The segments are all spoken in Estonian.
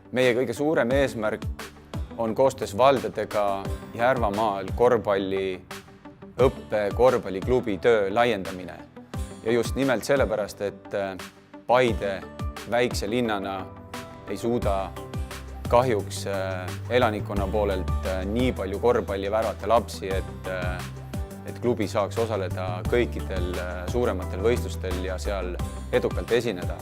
Meie kõige suurem eesmärk on koostöös valdadega Järvamaal korvpalliklubi töö laiendamine. Ja just nimelt sellepärast, et Paide väikse linnana ei suuda kahjuks elanikkonna poolelt nii palju korvpalli värvata lapsi, et klubi saaks osaleda kõikidel suurematel võistlustel ja seal edukalt esineda.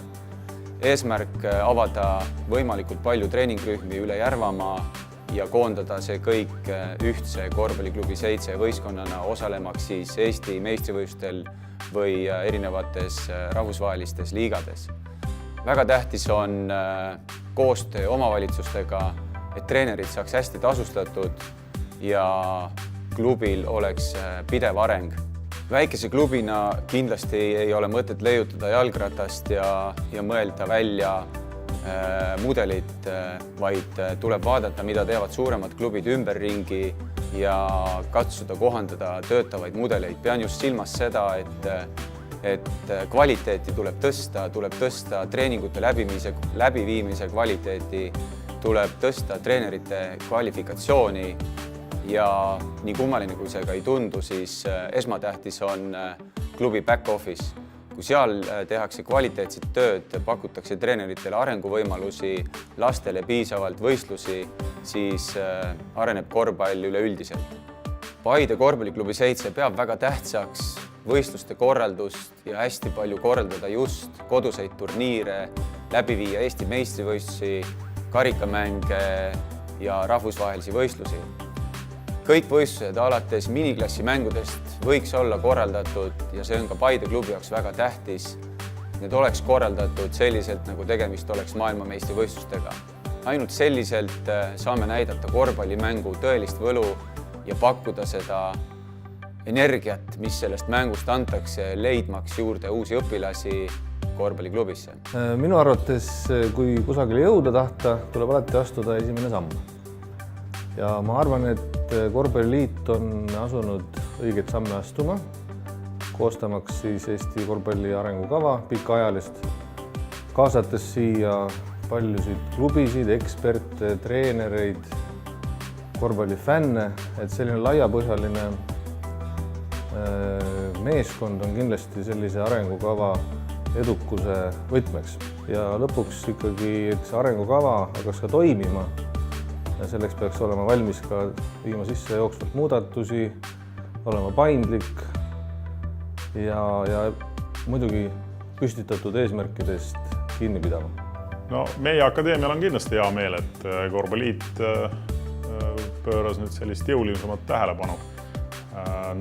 Eesmärk avada võimalikult palju treeningrühmi üle Järvamaa ja koondada see kõik ühtse korvpalliklubi 7 võistkonnana osalemaks siis Eesti meistrivõistlustel või erinevates rahvusvahelistes liigades. Väga tähtis on koostöö omavalitsustega, et treenerid saaks hästi tasustatud ja klubil oleks pidev areng. Väikese klubina kindlasti ei ole mõtet leiutada jalgratast ja mõelda välja mudelit, vaid tuleb vaadata, mida teevad suuremad klubid ümberringi ja katsuda kohandada töötavaid mudeleid. Pean just silmas seda, et kvaliteeti tuleb tõsta treeningute läbiviimise kvaliteeti, tuleb tõsta treenerite kvalifikatsiooni ja nii kummaline, kui see ka ei tundu, siis esmatähtis on klubi back office. Kui seal tehakse kvaliteetset tööd, pakutakse treeneritele arenguvõimalusi, lastele piisavalt võistlusi, siis areneb korvpall üleüldiselt. Paide korvpalliklubi 7 peab väga tähtsaks võistluste korraldust ja hästi palju korraldada just koduseid turniire, läbi viia Eesti meistrivõistlusi, karikamänge ja rahvusvahelisi võistlusi. Kõik võistlused alates miniklassi mängudest võiks olla korraldatud ja see on ka Paide klubi jaoks väga tähtis. Need oleks korraldatud selliselt, nagu tegemist oleks maailmameistrivõistlustega. Ainult selliselt saame näidata korvpallimängu tõelist võlu ja pakkuda seda energiat, mis sellest mängust antakse, leidmaks juurde uusi õpilasi korvpalliklubisse. Minu arvates, kui kusagile jõuda tahta, tuleb alati astuda esimene samm. Ja ma arvan, et Korvpalliliit on asunud õiget samme astuma, koostamaks siis Eesti korvpalli arengukava pikaajalist, kaasates siia paljusid klubisid, eksperte, treenereid, korvpallifänne, et selline laiapõhjaline meeskond on kindlasti sellise arengukava edukuse võtmeks. Ja lõpuks ikkagi, et see arengukava hakkaks ka toimima, ja selleks peaks olema valmis ka viima sisse jooksvalt muudatusi, olema paindlik ja muidugi püstitatud eesmärkidest kinni pidama. No, meie akadeemial on kindlasti hea meel, et Korvpalliliit pööras nüüd sellist jõulisemat tähelepanu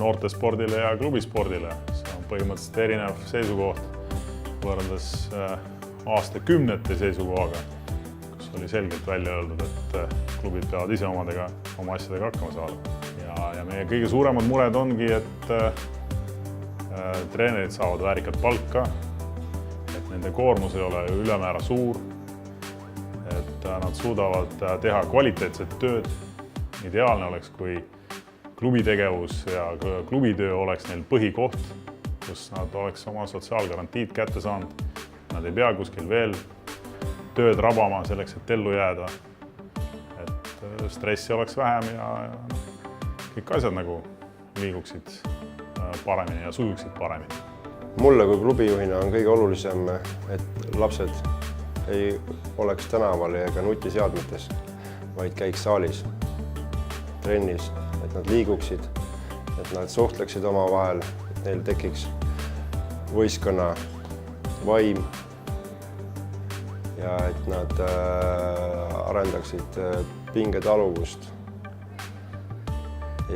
noortespordile ja klubispordile. See on põhimõtteliselt erinev seisukoht võrreldes aastakümnete seisukohaga, kus oli selgelt välja öeldud, et klubid peavad ise oma asjadega hakkama saada. Ja meie kõige suuremad mured ongi, et treenerid saavad väärikat palka, et nende koormus ei ole ülemäära suur, et nad suudavad teha kvaliteetset tööd. Ideaalne oleks, kui klubitegevus ja klubitöö oleks neil põhikoht, kus nad oleks oma sotsiaalgarantiid kätte saanud. Nad ei pea kuskil veel tööd rabama selleks, et ellu jääda. Et stressi oleks vähem ja kõik asjad nagu liiguksid paremini ja sujuksid paremini. Mulle kui klubijuhina on kõige olulisem, et lapsed ei oleks tänaval ega nutiseadmetes, vaid käiks saalis, trennis, et nad liiguksid, et nad suhtleksid omavahel, et neil tekiks võistkonna vaim ja et nad arendaksid pingetaluvust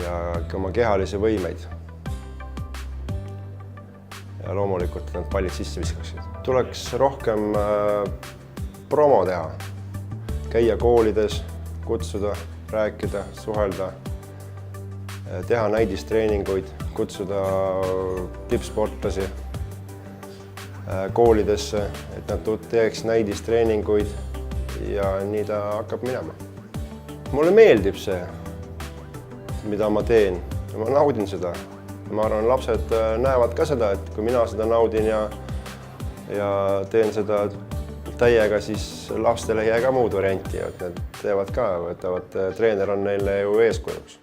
ja ka oma kehalisi võimeid. Ja loomulikult nad pallid sisse viskaksid. Tuleks rohkem promo teha, käia koolides, kutsuda, rääkida, suhelda, teha näidistreeninguid, kutsuda tippsportlasi koolidesse, et nad teeks näidistreeninguid ja nii ta hakkab minema. Mulle meeldib see, mida ma teen ja ma naudin seda. Ma arvan, lapsed näevad ka seda, et kui mina seda naudin ja teen seda täiega, siis lastele ei jää ka muud varianti, et nad teevad ka, võtavad, treener on neile ju eeskujuks.